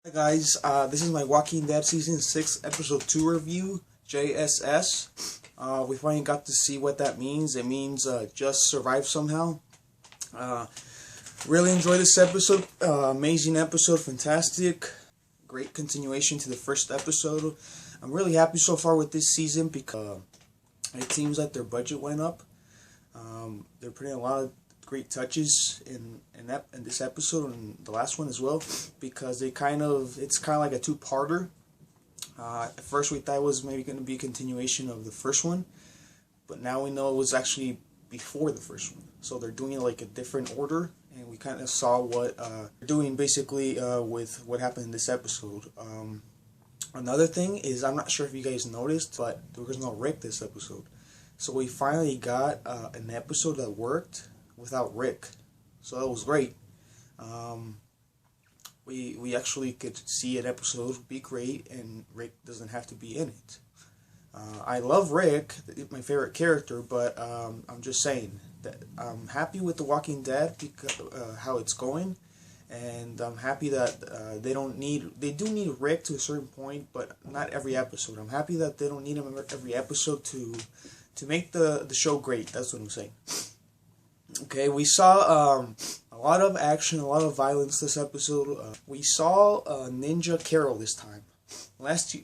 Hi guys, this is my Walking Dead Season 6 Episode 2 review, JSS. We finally got to see what that means. It means just survive somehow. Really enjoyed this episode. Amazing episode, fantastic. Great continuation to the first episode. I'm really happy so far with this season because it seems like their budget went up. They're putting a lot of great touches in this episode and the last one as well, because it's kind of like a two-parter. At first we thought it was maybe going to be a continuation of the first one, but now we know it was actually before the first one. So they're doing like a different order, and we kind of saw what they're doing basically with what happened in this episode. Another thing is, I'm not sure if you guys noticed, but there was no Rick this episode. So we finally got an episode that worked without Rick, so that was great. We actually could see an episode be great and Rick doesn't have to be in it. I love Rick, my favorite character, but I'm just saying that I'm happy with The Walking Dead because how it's going, and I'm happy that they do need Rick to a certain point, but not every episode. I'm happy that they don't need him every episode to make the show great. That's what I'm saying. Okay, we saw a lot of action, a lot of violence this episode. We saw Ninja Carol this time. Last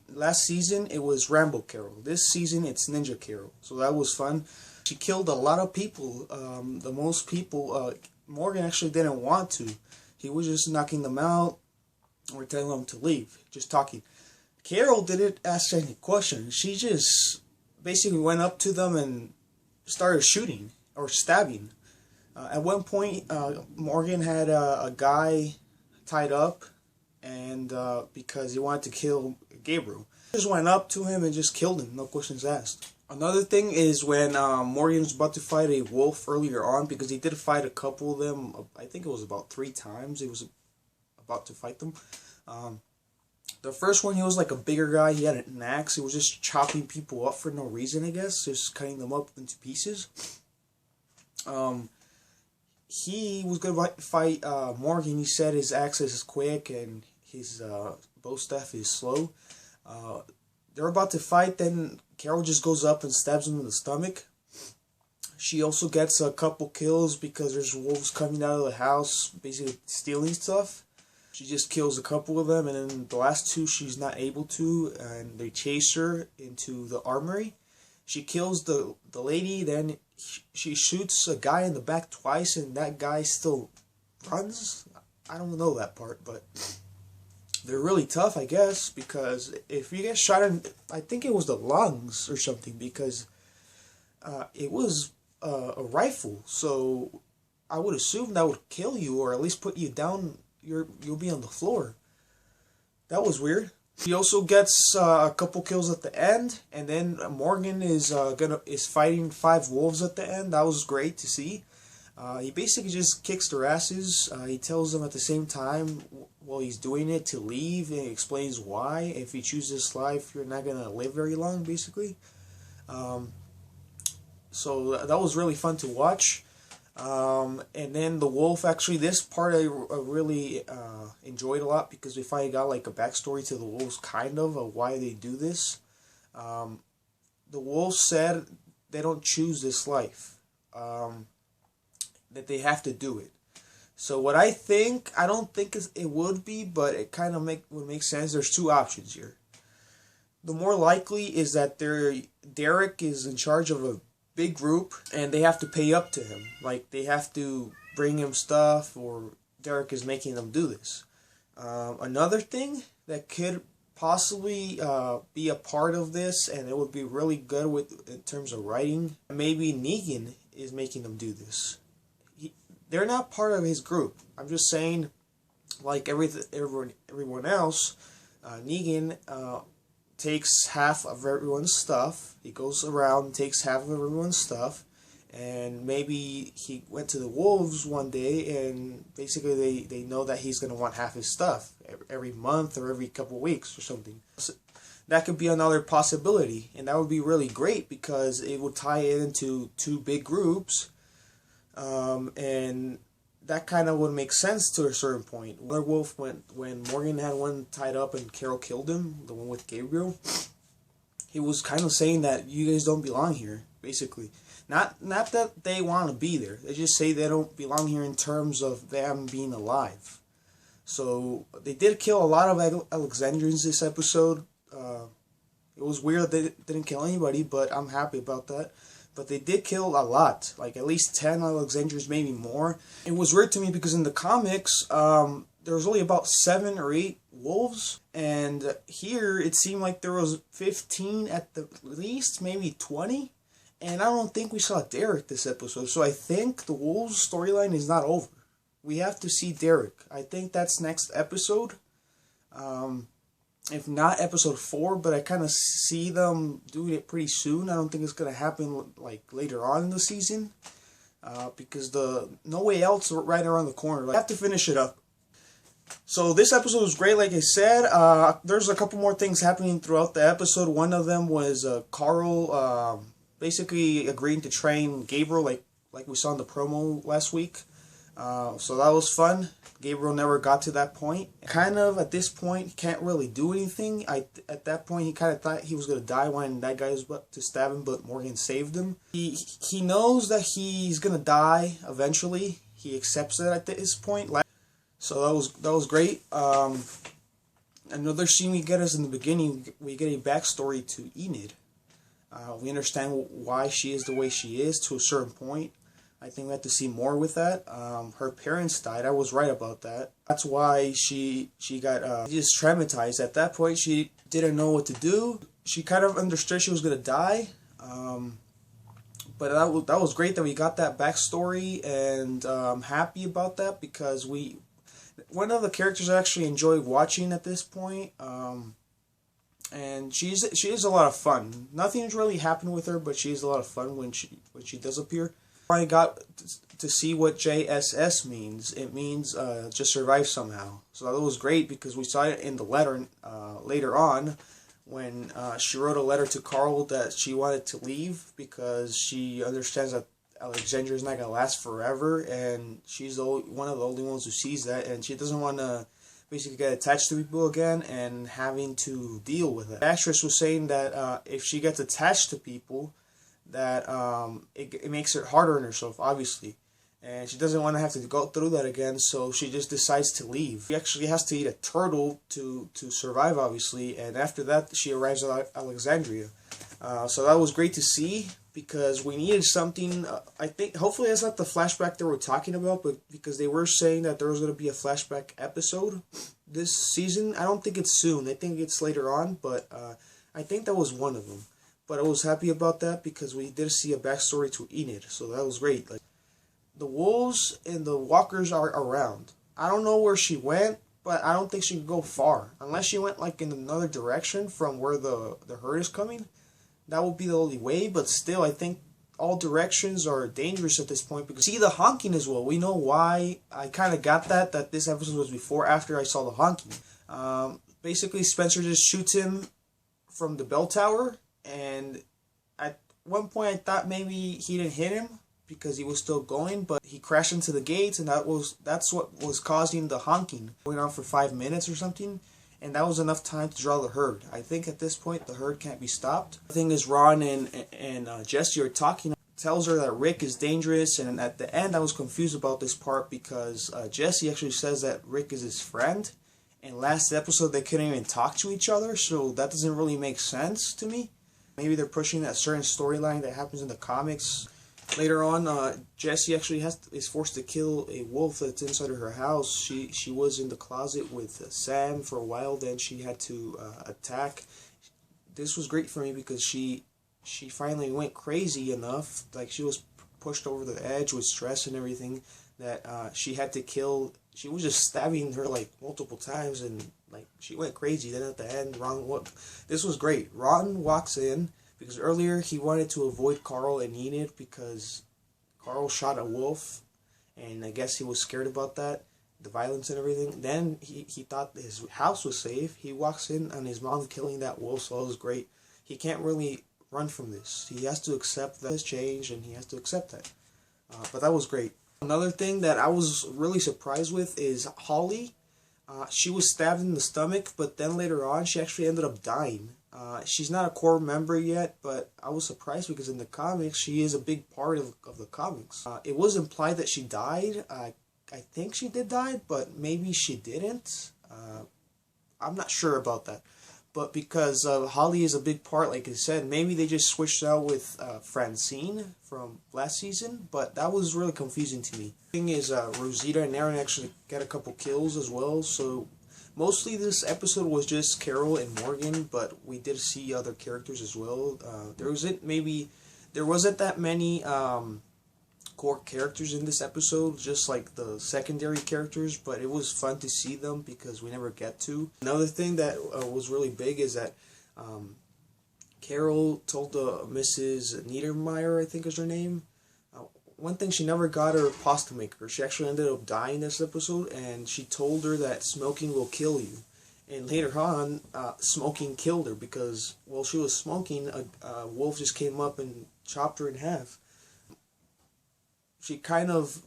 season it was Rambo Carol. This season it's Ninja Carol. So that was fun. She killed a lot of people. The most people. Morgan actually didn't want to. He was just knocking them out or telling them to leave. Just talking. Carol didn't ask any questions. She just basically went up to them and started shooting or stabbing. At one point, Morgan had a guy tied up, and because he wanted to kill Gabriel, he just went up to him and just killed him, no questions asked. Another thing is when Morgan was about to fight a wolf earlier on, because he did fight a couple of them. I think it was about 3 times he was about to fight them. The first one, he was like a bigger guy. He had an axe. He was just chopping people up for no reason, I guess, just cutting them up into pieces. He was going to fight Morgan. He said his axe is quick and his bow staff is slow. They're about to fight, then Carol just goes up and stabs him in the stomach. She also gets a couple kills because there's wolves coming out of the house, basically stealing stuff. She just kills a couple of them, and then the last 2 she's not able to, and they chase her into the armory. She kills the lady, then she shoots a guy in the back twice, and that guy still runs. I don't know that part, but they're really tough, I guess, because if you get shot in, I think it was the lungs or something, because it was a rifle, so I would assume that would kill you, or at least put you down. You'll be on the floor. That was weird. He also gets a couple kills at the end, and then Morgan is fighting 5 wolves at the end. That was great to see. He basically just kicks their asses. He tells them at the same time while he's doing it to leave, and he explains why. If you choose this life, you're not gonna live very long, basically. So that was really fun to watch. And then the wolf, actually, this part I really enjoyed a lot, because we finally got like a backstory to the wolves, kind of why they do this. The wolves said they don't choose this life, that they have to do it. So what I don't think it would be, but it kind of would make sense. There's 2 options here. The more likely is that Derek is in charge of a big group, and they have to pay up to him. Like, they have to bring him stuff, or Derek is making them do this. Another thing that could possibly be a part of this, and it would be really good in terms of writing, maybe Negan is making them do this. They're not part of his group. I'm just saying, like everyone else, Negan takes half of everyone's stuff. He goes around and takes half of everyone's stuff, and maybe he went to the wolves one day, and basically they know that he's going to want half his stuff every month or every couple weeks or something. So that could be another possibility, and that would be really great, because it would tie it into 2 big groups, and that kind of would make sense to a certain point. Werewolf, when Morgan had one tied up and Carol killed him, the one with Gabriel, he was kind of saying that you guys don't belong here, basically. Not that they want to be there. They just say they don't belong here in terms of them being alive. So they did kill a lot of Alexandrians this episode. It was weird that they didn't kill anybody, but I'm happy about that. But they did kill a lot, like at least 10 Alexandrians, maybe more. It was weird to me because in the comics, there was only about 7 or 8 wolves, and here it seemed like there was 15 at the least, maybe 20. And I don't think we saw Derek this episode, so I think the wolves storyline is not over. We have to see Derek. I think that's next episode. If not episode 4, but I kind of see them doing it pretty soon. I don't think it's going to happen like later on in the season. Because the No Way Out's right around the corner. Like, I have to finish it up. So this episode was great, like I said. There's a couple more things happening throughout the episode. One of them was Carl basically agreeing to train Gabriel like we saw in the promo last week. So that was fun. Gabriel never got to that point. Kind of at this point, he can't really do anything. At that point, he kind of thought he was going to die when that guy was about to stab him, but Morgan saved him. He knows that he's going to die eventually. He accepts it at this point. So that was great. Another scene we get is in the beginning. We get a backstory to Enid. We understand why she is the way she is to a certain point. I think we have to see more with that. Her parents died. I was right about that. That's why she got just traumatized. At that point, she didn't know what to do. She kind of understood she was going to die. But that was great that we got that backstory, and I'm happy about that because one of the characters I actually enjoy watching at this point. And she is a lot of fun. Nothing's really happened with her, but she is a lot of fun when she does appear. I got to see what JSS means. It means just survive somehow. So that was great because we saw it in the letter later on when she wrote a letter to Carl that she wanted to leave because she understands that Alexandria is not going to last forever, and she's one of the only ones who sees that, and she doesn't want to basically get attached to people again and having to deal with it. The actress was saying that if she gets attached to people, that it makes it harder on herself, obviously. And she doesn't want to have to go through that again, so she just decides to leave. She actually has to eat a turtle to survive, obviously, and after that she arrives at Alexandria. So that was great to see, because we needed something. I think, hopefully that's not the flashback they were talking about, but because they were saying that there was going to be a flashback episode this season. I don't think it's soon. I think it's later on, but I think that was one of them. But I was happy about that because we did see a backstory to Enid, so that was great. Like, the wolves and the walkers are around. I don't know where she went, but I don't think she could go far. Unless she went like in another direction from where the herd is coming. That would be the only way, but still I think all directions are dangerous at this point. Because see the honking as well. We know why. I kind of got that this episode was before after I saw the honking. Basically Spencer just shoots him from the bell tower. And at one point I thought maybe he didn't hit him because he was still going, but he crashed into the gates, and that's what was causing the honking. Going on for 5 minutes or something, and that was enough time to draw the herd. I think at this point the herd can't be stopped. The thing is, Ron and Jesse are talking. Tells her that Rick is dangerous, and at the end I was confused about this part because Jesse actually says that Rick is his friend, and last episode they couldn't even talk to each other, so that doesn't really make sense to me. Maybe they're pushing that certain storyline that happens in the comics. Later on, Jessie actually is forced to kill a wolf that's inside of her house. She was in the closet with Sam for a while, then she had to attack. This was great for me because she finally went crazy enough, like she was pushed over the edge with stress and everything, that she had to kill. She was just stabbing her like multiple times, and like she went crazy. Then at the end, this was great. Ron walks in because earlier he wanted to avoid Carl and Enid because Carl shot a wolf, and I guess he was scared about that, the violence and everything. Then he thought his house was safe. He walks in on his mom killing that wolf, so it was great. He can't really run from this. He has to accept that his change, and he has to accept that. But that was great. Another thing that I was really surprised with is Holly. She was stabbed in the stomach, but then later on she actually ended up dying. She's not a core member yet, but I was surprised because in the comics she is a big part of the comics. It was implied that she died. I think she did die, but maybe she didn't. I'm not sure about that. But because Holly is a big part, like I said, maybe they just switched out with Francine from last season, but that was really confusing to me. The thing is, Rosita and Arron actually got a couple kills as well, so mostly this episode was just Carol and Morgan, but we did see other characters as well. There wasn't that many core characters in this episode, just like the secondary characters, but it was fun to see them because we never get to. Another thing that was really big is that Carol told Mrs. Niedermeyer, I think is her name, one thing she never got her pasta maker. She actually ended up dying this episode, and she told her that smoking will kill you. And later on, smoking killed her because while she was smoking, a wolf just came up and chopped her in half. She kind of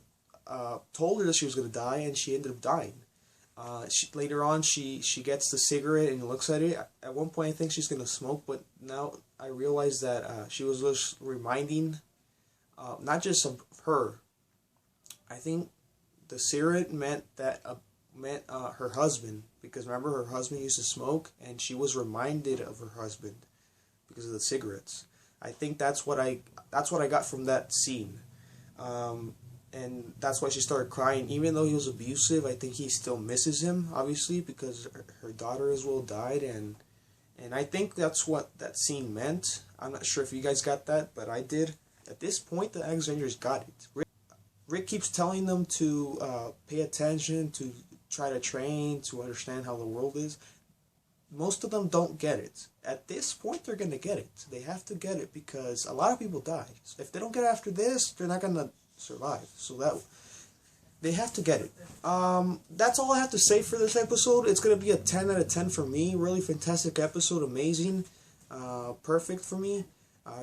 told her that she was going to die, and she ended up dying. Later on, she gets the cigarette and looks at it. At one point, I think she's going to smoke, but now I realize that she was just reminding, not just of her. I think the cigarette meant that her husband, because remember her husband used to smoke, and she was reminded of her husband because of the cigarettes. I think that's what I got from that scene. And that's why she started crying. Even though he was abusive, I think he still misses him, obviously, because her daughter as well died, and I think that's what that scene meant. I'm not sure if you guys got that, but I did. At this point, the Alexanders got it. Rick keeps telling them to pay attention, to try to train, to understand how the world is. Most of them don't get it. At this point, they're going to get it. They have to get it because a lot of people died. So if they don't get it after this, they're not going to survive. So that they have to get it. That's all I have to say for this episode. It's going to be a 10 out of 10 for me. Really fantastic episode. Amazing. Perfect for me.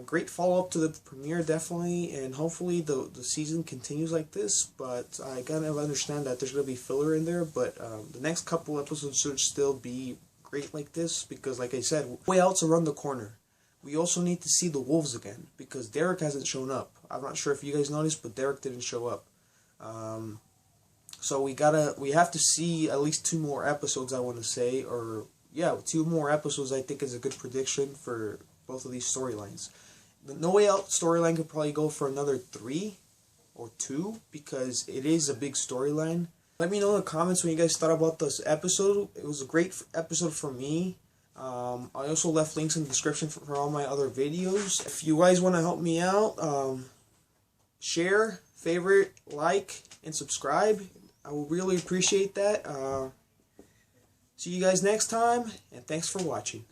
Great follow-up to the premiere, definitely. And hopefully the season continues like this. But I kind of understand that there's going to be filler in there. But the next couple episodes should still be great like this, because like I said, way out's around the corner. We also need to see the wolves again, because Derek hasn't shown up. I'm not sure if you guys noticed, but Derek didn't show up. So we have to see at least 2 more episodes, I want to say, or yeah, 2 more episodes I think is a good prediction for both of these storylines. The No Way Out storyline could probably go for another 3 or 2, because it is a big storyline. Let me know in the comments what you guys thought about this episode. It was a great episode for me. I also left links in the description for all my other videos. If you guys want to help me out, share, favorite, like, and subscribe. I will really appreciate that. See you guys next time, and thanks for watching.